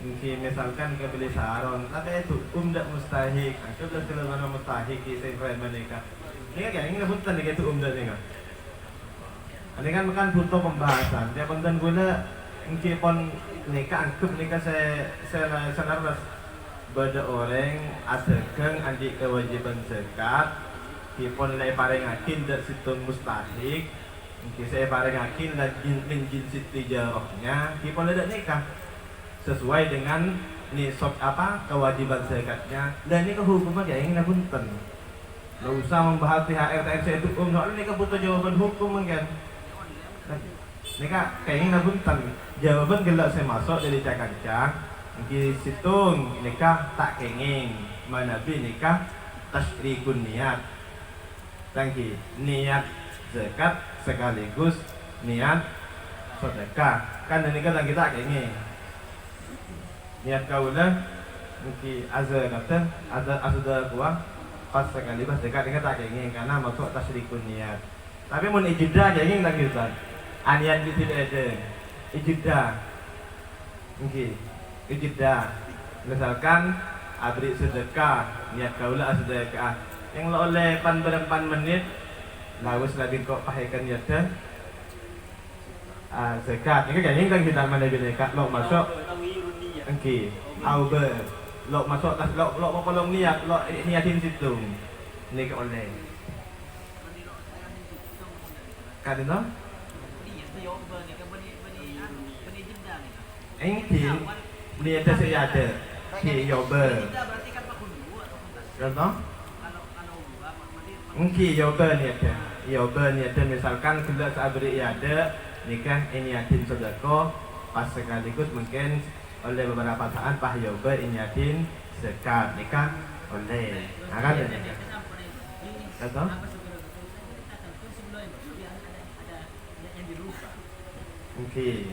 mungkin misalkan kebeli sarung tapi itu tidak mustahik itu sudah selama mustahik saya mereka ini kayak gini pun kan itu dah ini kan butuh pembahasan. Dia penting guna meskipun nikah angkup nikah saya harus beda orang adegang andik kewajiban zakat. Meskipun lay paling akin dari situ mustahik. Mungkin saya paling akin dan jinsi tijarahnya. Meskipun ada nikah sesuai dengan nisab apa kewajiban zakatnya. Dan ini kehukuman ya ingin punten. Nggak usah membahas THR THR itu soalnya ini butuh jawaban hukum kan. Nika kayaknya punten jawaban gelak saya masuk dari cakancang di situ nikah tak kenging manabi nikah tasyrikun niat tangki niat zakat sekaligus niat sedekah kan nikah tak kita kenging niat kaulah mungkin azza kata azza kuah pas sekali pas dekat dengan tak kenging karena masuk tasrikun niat. Tapi mun ijidah kenging tak gitu. Aniat itu tidak ada. Ijidah. Oke. Ijidah. Misalkan abri sedekah, niat kaula sedekah. Yang lo oleh pan berempan menit lawas lagi kok pahaikan niatnya zakat. Ini kayaknya kan kita mana bila lo masuk. Oke. Auber. Lo masuk tas lo mau kolong niat, lo niatin situ. Ini ke oleh. Karena Engkin niatnya saya ada. Ki yober. Contoh? Engki yober niatnya. Yober niatnya misalkan kita sabri ada nikah niatin sedekah pas sekaligus mungkin oleh beberapa saat pah yober niatin zakat nikah oleh. Kan? Contoh? Okay.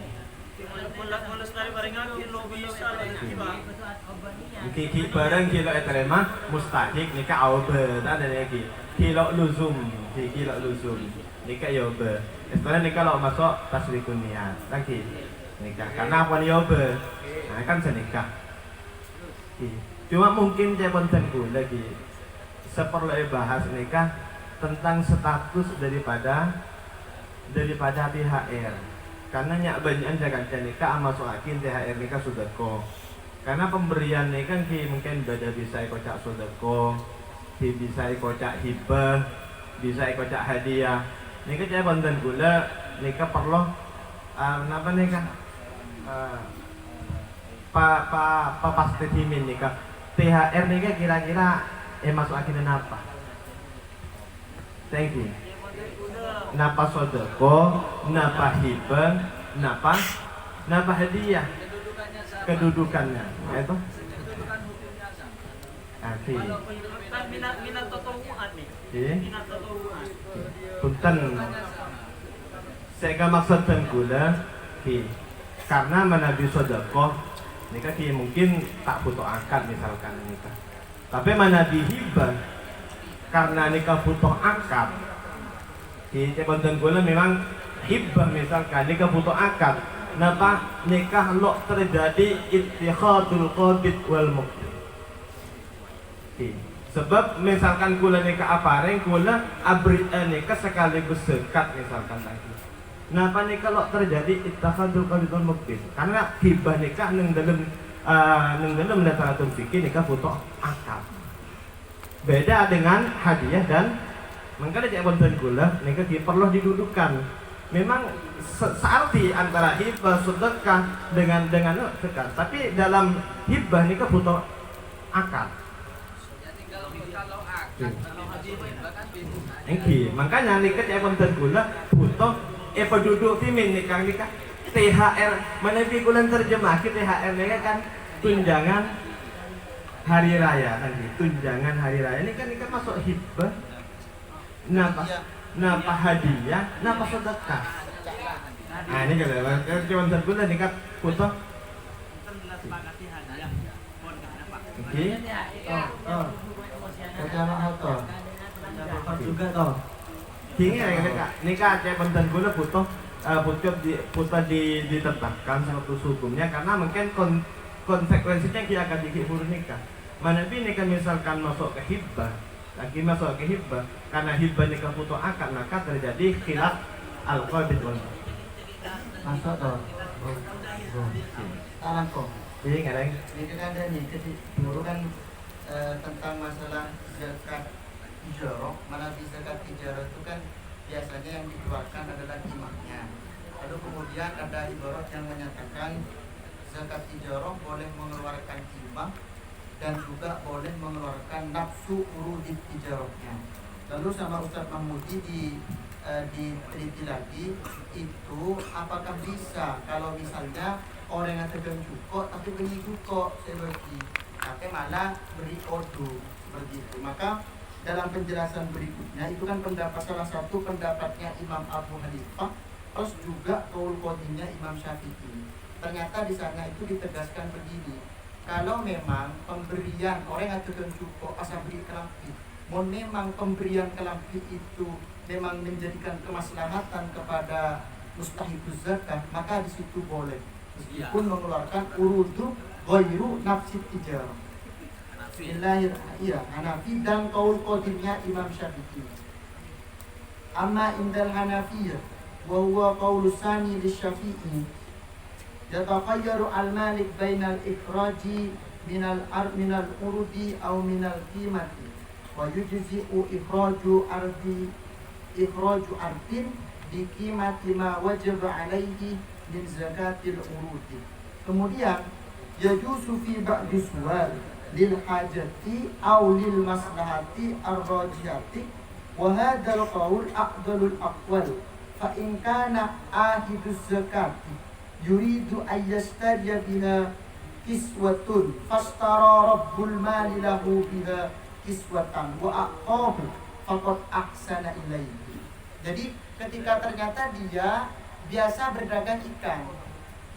Ki barang kilo eterema mustahik nikah auber dan lagi kilo luzum nikah yober. Setelah nikah lo masuk tasrikun niat lagi nikah karena apa yober, nah kan senikah. Cuma mungkin saya pontenku lagi seperlu bahas nikah tentang status daripada THR. Karena nyak banyak jangan nikah masuk akin THR nikah sodako. Karena pemberian nikah ki mungkin beda bisa kocak sodako, bisa kocak hibah, bisa kocak hadiah. Nikah saya banten gula nikah perlu apa nikah pasti timin nikah THR nikah kira-kira masuk akin apa? Thank you. Napa sodako, napa hibah, napa hadiah, kedudukannya, itu. Oke. Minat totowuan nih. Minat totowuan. Punten. Saya maksudkan gula, karena manabi sodako, nikah mungkin tak butuh akad misalkan nikah. Tapi manabi hibah, karena nikah butuh akad. Di konten gula memang hibah misalkan nikah butuh akad. Napa nikah lo terjadi ittikhadul qabid wal muqdid. Sebab misalkan gula nikah apareng gula abri nikah sekaligus sekat misalkan lagi. Napa nikah lo terjadi ittikhadul qabid wal muqdid? Karena hibah nikah neng dalam dataratul fikih nikah butuh akad. Beda dengan hadiah dan makanya cek konten gula nikah perlu didudukan. Memang searti antara hibah sedekah dengan sedekah. Tapi dalam hibah nikah butuh akad. Makanya nikah cek konten gula butuh penduduk timin nikah THR mana bulan terjemah THR nikah kan tunjangan hari raya nanti tunjangan hari raya ini kan masuk hibah. Napa hadiah, napa sedekah. Nah ini kalau cuma terguna nikah foto. Oke. Kacamata auto. Juga toh. Tinggal nikah cek konten gula foto ditetapkan satu hukumnya karena mungkin konsekuensinya dia akan dikibur nikah. Mana nikah misalkan masuk ke hibah. Lagi masuk ke hibah karena hibah nikah butuh akad maka terjadi khilaf al-qabid wal masuk toh. Salam kok. Jadi kadang ini kan ada nih dulu kan tentang masalah zakat ijarah. Mana di zakat ijarah itu kan biasanya yang dikeluarkan adalah imamnya. Lalu kemudian ada ibarat yang menyatakan zakat ijarah boleh mengeluarkan imam dan juga boleh mengeluarkan nafsu urudit ijarahnya. Lalu sama Ustaz Mahmudi diteliti lagi itu apakah bisa kalau misalnya orang yang tegang cukup tapi beli cukup seperti tapi malah beri odu seperti itu. Maka dalam penjelasan berikutnya itu kan pendapat salah satu pendapatnya Imam Abu Hanifah terus juga qaul qadimnya Imam Syafi'i. Ternyata di sana itu ditegaskan begini. Kalau memang pemberian orang yang tegang cukup asal beri kelapit memang pemberian kelampih itu memang menjadikan kemaslahatan kepada mustahikuz zakat, maka di situ boleh meskipun mengeluarkan urudu ghairu nafsi tijarah. Bismillahirrahmanirrahim. Hanafi dan qaul qadimnya Imam Syafi'i. Amma indal Hanafiyah wa huwa qaulu sani lisyafi'i yatakhayyaru al-malik bainal ikhraji minal urudi aw minal qimati wa yujzi'u ikhraju ardin bi qimati ma wajaba alaihi min zakatil urudi. Kemudian yajuzu fi ba'di suwal lil hajati aw lil maslahati ar-rajihati wa hadzal qaul aqdalul aqwal fa in kana ahiduz zakati yuridu an yastariya biha kiswatun fastara rabbul mali lahu biha kiswatan wa aqahu faqad ahsana ilaihi. Jadi ketika ternyata dia biasa berdagang ikan,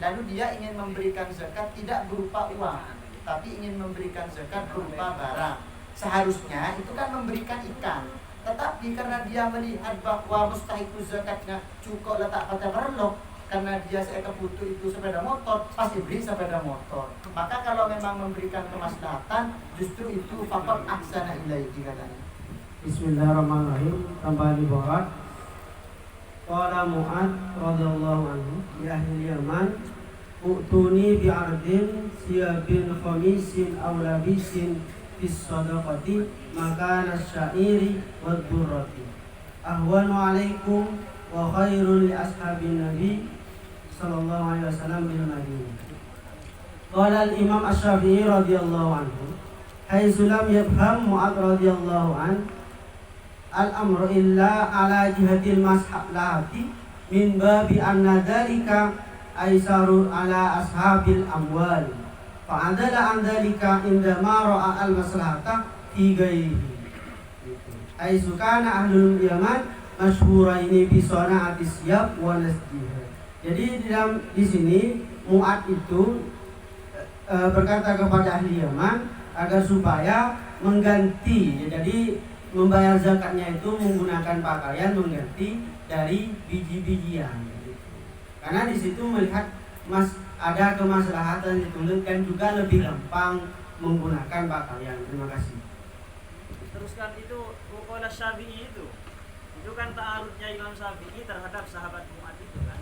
lalu dia ingin memberikan zakat tidak berupa uang, tapi ingin memberikan zakat berupa barang, seharusnya itu kan memberikan ikan. Tetapi karena dia melihat bahwa mustahikuz zakatnya cukup letak pada berlok, karena dia seekor butuh itu sepeda motor, pasti beri sepeda motor. Maka kalau memang memberikan kemaslahatan, justru itu faqad ahsana ilaihi katanya. Bismillahirrahmanirrahim. Tambahan di bawah. Qala Mu'ad radhiyallahu anhu di ahli Yaman, "Utuni bi ardin siyabin khamisin aw labisin bis sadaqati makana syairi wad durrati ahwanu alaikum wa khairul li ashabin nabi sallallahu alaihi wasallam bil madinah." Qala al-Imam Asy-Syafi'i radhiyallahu anhu, haitsu lam yafham Mu'ad radhiyallahu anhu al-amru illa ala jihatil maslahati min babi anna dzalika aisaru ala ashabil amwal fa'adala an dzalika inda ma ra'a al-maslahata fi ghairihi. Aisu kana ahlul Yaman masyhuraini bi sana'ati siyab wa nasjiha. Jadi di sini Mu'ad itu berkata kepada ahli Yaman agar supaya mengganti, jadi membayar zakatnya itu menggunakan pakaian mengganti dari biji-bijian. Karena di situ melihat ada kemaslahatan dituntut dan juga lebih gampang menggunakan pakaian. Terima kasih. Teruskan itu Qala Syafi'i itu kan ta'arudnya Imam Syafi'i terhadap sahabat Mu'ad itu kan.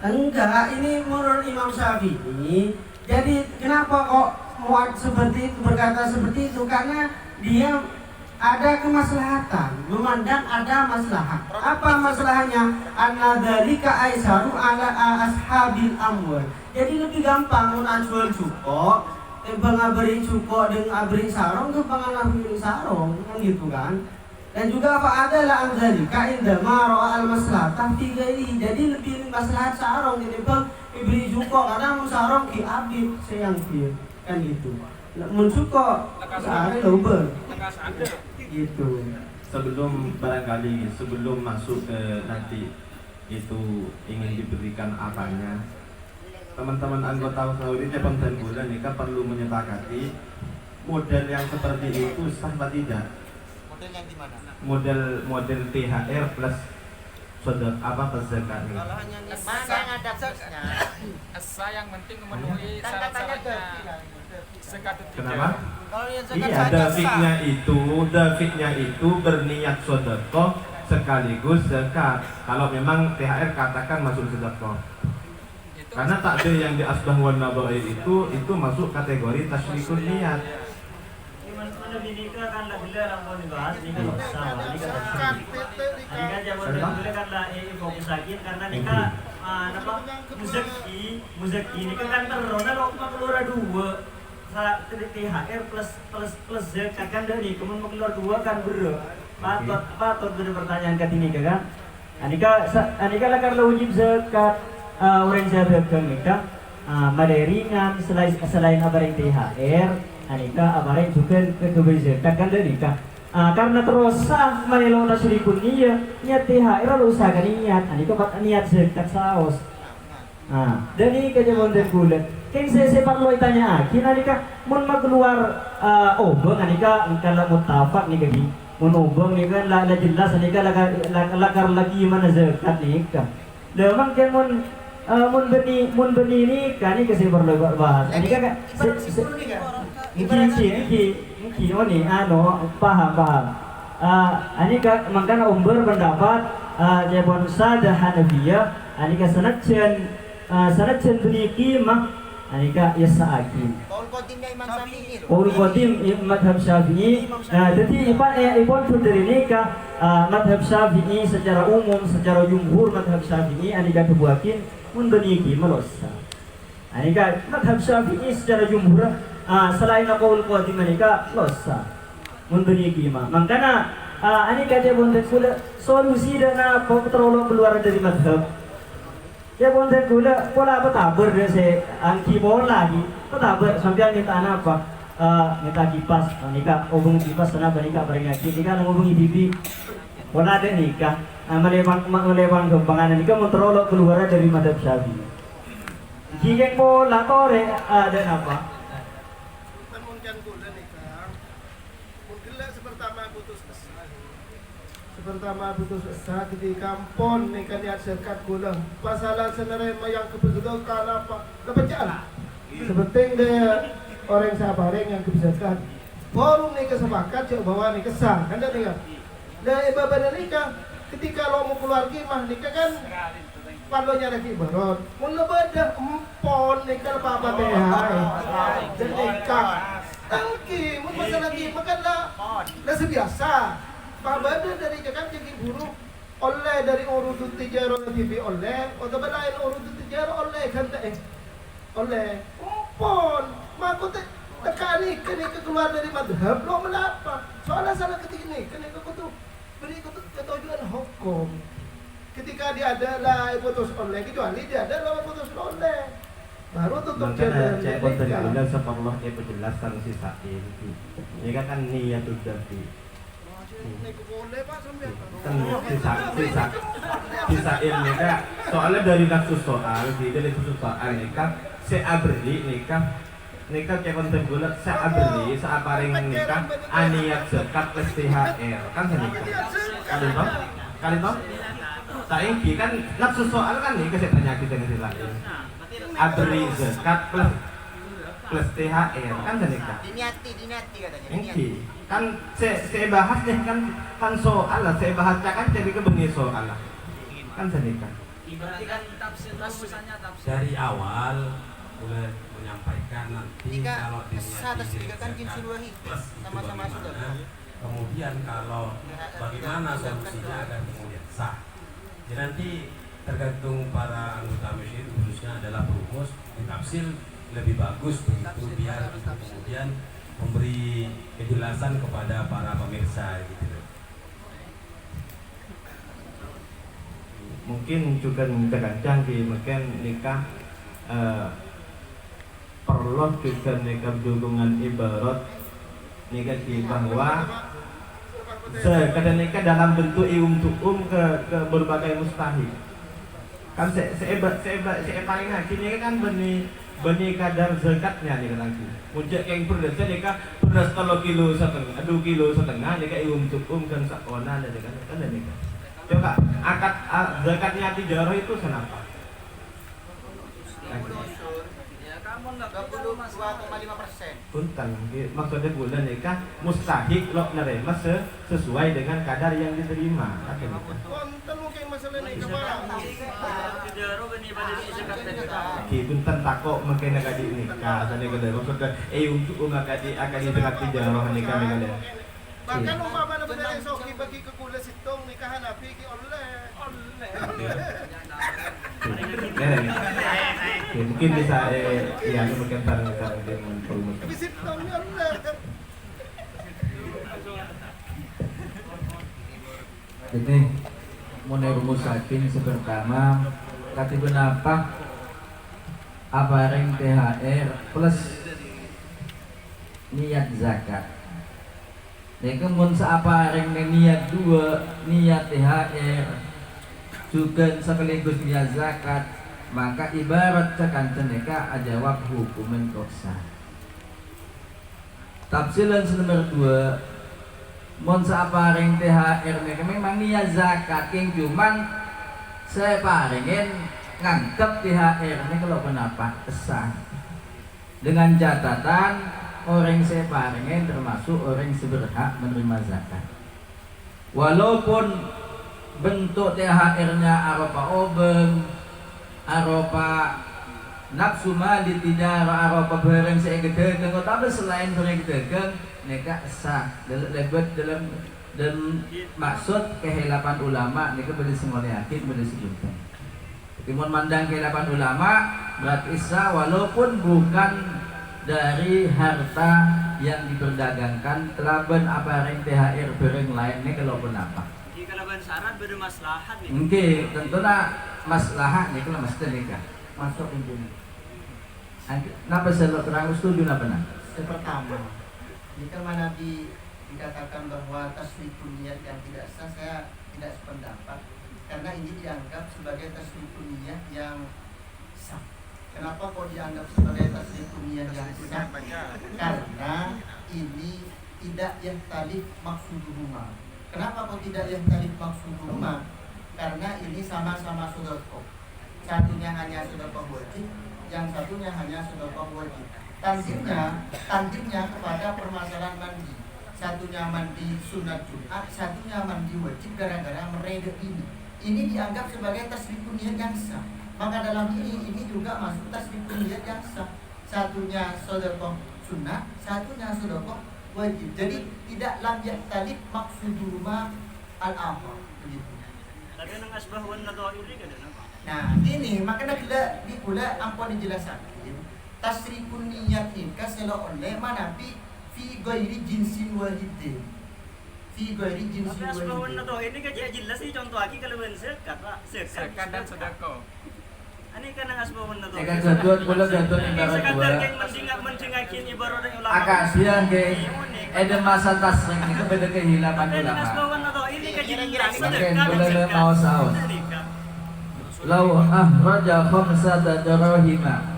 Enggak, ini menurut Imam Syafi'i. Jadi kenapa kok Mu'ad seperti itu, berkata seperti itu? Karena dia ada kemaslahatan, memandang ada maslahat. Apa masalahnya? Anna dzalika aisaru ala ashabil amwal. Jadi lebih gampang mun jual cuko, beri cuko dengan beri sarong ke beri sarong, kan gitu kan? Dan juga fa'adala an dzalika inda ma ra'a al maslahah fi ghairi. Jadi lebih maslahat sarong ketimbang beri cuko karena mun sarong ki abdi sayang dia, kan gitu. Mun cuko sare lober. Gitu. Sebelum masuk ke nanti itu ingin diberikan apanya, teman-teman anggota Usawiri Cepon dan Bulan ini kan perlu menyepakati model yang seperti itu sah atau tidak. Model yang di mana? Model THR plus plus zakat. Kalau hanya mana yang ada plusnya? Asa yang penting memenuhi syarat-syaratnya. Kenapa? Iya, Davidnya itu berniat sedekah sekaligus zakat. Kalau memang THR katakan masuk sedekah. Karena takdir yang di asbah wan nabair itu masuk kategori tasyrikun niat. Mana binika kan lah bila orang mau dibahas nikah bersama nikah bersama. Nikah zaman dulu kan lah fokus lagi karena nikah muzaki nikah kan terona waktu keluar dua. THR plus zakat kan dari kemudian mau keluar dua kan patut berpertanyaan kat ini kan. Anika lah kalau wajib zakat orang zakat nikah maderingan selain abaring THR anika abaring juga ke zakat kan dari nikah. Karena terus manelo tasyrikun niat THR lu usahakan niat anika niat zakat saos. Dan ini kejadian dan bulan. Keng saya perlu tanya akhir anika mun keluar obeng anika kalau mutafak nih gini menobang ni kan la jelas ni kan lakar lagi mana zakat ni kan. Memang kan mun beni ni kan ni kasi perlu bahas. Ini kan iki ni paham. Ini kan makana umber pendapat jabon sadah Hanafiyah. Ini kan sanadjan beni qimah. Ini kan yasa'aki. Qaul qadim madhab Syafi'i. Jadi ipon dari ini kan madhab Syafi'i secara umum, secara jumhur madhab Syafi'i ini kan dibuatin mun beniki melosa. Ini kan madhab Syafi'i secara jumhur selain qaul qadim ini kan melosa. Mun beniki mah. Makanya ini kan dia pun solusi dana terolong keluar dari madhab. Ya pun gula pola apa tabur dia se angki bola lagi. Tabur sampai minta apa? Minta kipas, nikah hubung kipas sana nikah beringati nikah ngubungi bibi. Pola ada nikah. Melewang kembangan nikah menterolok keluar dari madhab Syafi'i. Jika pola tore ada apa? Pertama putus asa ketika pon nikah niat zakat gula pasalan sebenarnya yang kebetulan apa kebacalah sepenting dia orang sabareng yang kebijakan forum nikah sepakat cek bawa nikah sah kan dia nikah dan ibadah nikah ketika lo mau keluar kimah nikah kan palonya lagi berot mau lebadah pon nikah apa teh dan nikah tangki mau masalah kimah kan lah sebiasa Pabada dari jakan jadi buruk oleh dari urut tijarah TV oleh atau lain urut tijarah oleh kan oleh pon maka tekani kini keluar dari madhab lo menapa soalnya salah ketika ini kini aku beri ketujuan hukum ketika dia ada lah putus oleh kecuali dia ada lah putus oleh baru tutup jalan cek konten gula sepuluh penjelasan sisa ini kan niat udah sisa ini kan soalnya dari nafsu soal ini kan seabri nikah kayak konten gula seabri seaparing nikah aniat zakat plus THR kan senikah kali toh saiki kan nafsu soal kan nikah saya penyakit yang lain abri zakat plus THR kan senikah diniati katanya diniati kan saya bahas nih kan soal lah saya bahasnya kan jadi kebengi soal lah kan senikah berarti kan tafsir dari awal mulai menyampaikan nanti kalau kan sama-sama sudah kemudian kalau bagaimana solusinya agar kemudian sah jadi nanti tergantung para anggota masjid khususnya adalah perumus ditafsir lebih bagus begitu biar kemudian memberi kejelasan kepada para pemirsa gitu. Mungkin juga terkadang di mungkin nikah perlu juga nikah dukungan ibarat nikah di bahwa sekadar nikah dalam bentuk ke berbagai mustahil kan saya paling akhirnya kan benih kadar zakatnya nih lagi. Puncak yang beras nikah beras kalau kilo setengah, 2 kilo setengah nikah kan sakona ada kan nikah. Coba akad zakatnya tijarah itu kenapa? Kamu nggak 22,5%. Punten, maksudnya bulan nikah mustahik lo nerima sesuai dengan kadar yang diterima. Konten mungkin masalah nikah bang. Punten takok mungkin agak di nikah, tadi kada maksudnya untuk agak di dekat tijarah nikah nikah. Bahkan umpama na benar soki bagi ke kula sitong nikahan api ki oleh. Mungkin bisa ya mungkin barang dengan perumus. Tapi sitong ni oleh. Jadi mau rumusakin sepertama kati kenapa apareng THR plus niat zakat. Nek mun saapareng niat 2 niat THR juga sekaligus niat zakat maka ibarat cakanten neka ajawab hukuman koksa. Tafsiran nomor 2 Mun saparing THR nika memang niat zakat king cuman saya paringin nganggep THR ini kalau kenapa sah dengan catatan orang saya paringin termasuk orang seberhak menerima zakat walaupun bentuk THR-nya arupa obeng arupa nafsu mali tijara arupa barang saya gede tapi selain barang gede neka sah lebet dalam dan maksud kehilapan ulama neka boleh semua yakin boleh sebutkan timun mandang kehilapan ulama berarti sah walaupun bukan dari harta yang diperdagangkan telaban apa yang THR barang lainnya kalau apa di kalaban syarat bermaslahat nih oke tentunya maslahat nih kalau mesti nikah masuk intinya kenapa saya terang setuju apa nah Pertama, jika Nabi dikatakan bahwa tasrifun niat yang tidak sah, saya tidak sependapat karena ini dianggap sebagai tasrifun niat yang sah. Kenapa kok dianggap sebagai tasrifun niat yang sah? Karena ini tidak yahtalif maksuduhuma. Kenapa kok tidak yahtalif maksuduhuma? Karena ini sama-sama sedekah. Satunya hanya sedekah wajib, yang satunya hanya sedekah wajib. Tandingnya kepada permasalahan mandi. Satunya mandi sunat Jumat, satunya mandi wajib gara-gara mereda ini. Ini dianggap sebagai tasrifun niat yang sah. Maka dalam ini juga masuk tasrifun niat yang sah. Satunya sedekah sunat, satunya sedekah wajib. Jadi tidak lam yahtalif maksuduhuma al-akhar begitu. Tapi nang asbah wan nadhair kan apa? Nah, ini makanya pula ampun dijelaskan. Tasrifun niat nikah selo oleh manapi fi ghairi jinsin wahidin. Fi ghairi jinsin Tapi asbah wan wahidin. nadhair ini kan jelas sih contoh lagi kalau zakat Pak. Zakat dan sedekah. Ani kan nang asbah wan nadhair. Eka jadwal pula jadwal ibarat Sekadar dua. yang mendingakin ibarat ulama. Akasian ke ada masa tasring itu beda kehilapan Tapi nang ulama. asbah wan nadhair ini kan jelas Makin boleh mau saus. Lau ahraja khamsata darahima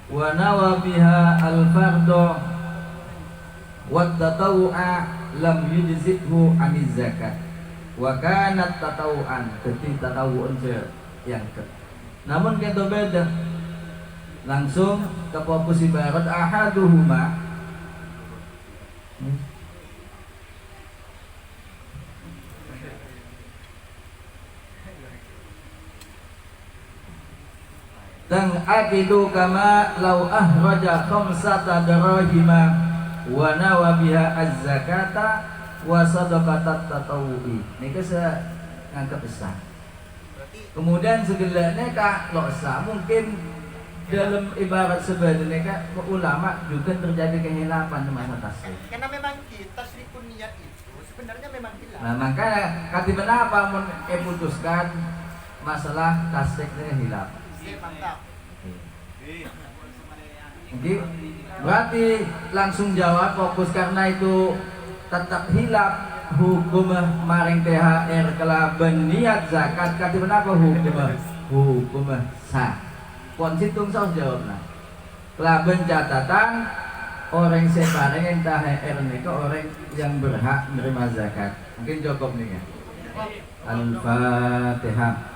wa nawa biha al-fardu wa tatawu'a lam yujzithu aniz zakat wa kanat tatawu'an ketika tatawu'an yang ke namun kita beda langsung ke fokus ibarat ahaduhuma dan akidu kama lau ahraja khamsata darahima wa nawa biha az-zakata wa sadaqatat tatawu'i. Nika saya ngangkat besar. Kemudian segelanya kak lo sah mungkin dalam ibarat sebenarnya ulama juga terjadi kehilapan di masa tasrif. Karena memang tasrifun niat itu sebenarnya memang hilang. Nah makanya kata apa mun putuskan masalah tasrif ini hilaf. Mantap. Jadi berarti langsung jawab fokus karena itu tetap hilaf hukum maring THR kelaban niat zakat kata apa hukum sah. Konsitung saus jawablah. Kelaban catatan orang separing yang THR ke orang yang berhak menerima zakat. Mungkin cukup nih ya. Al-Fatihah.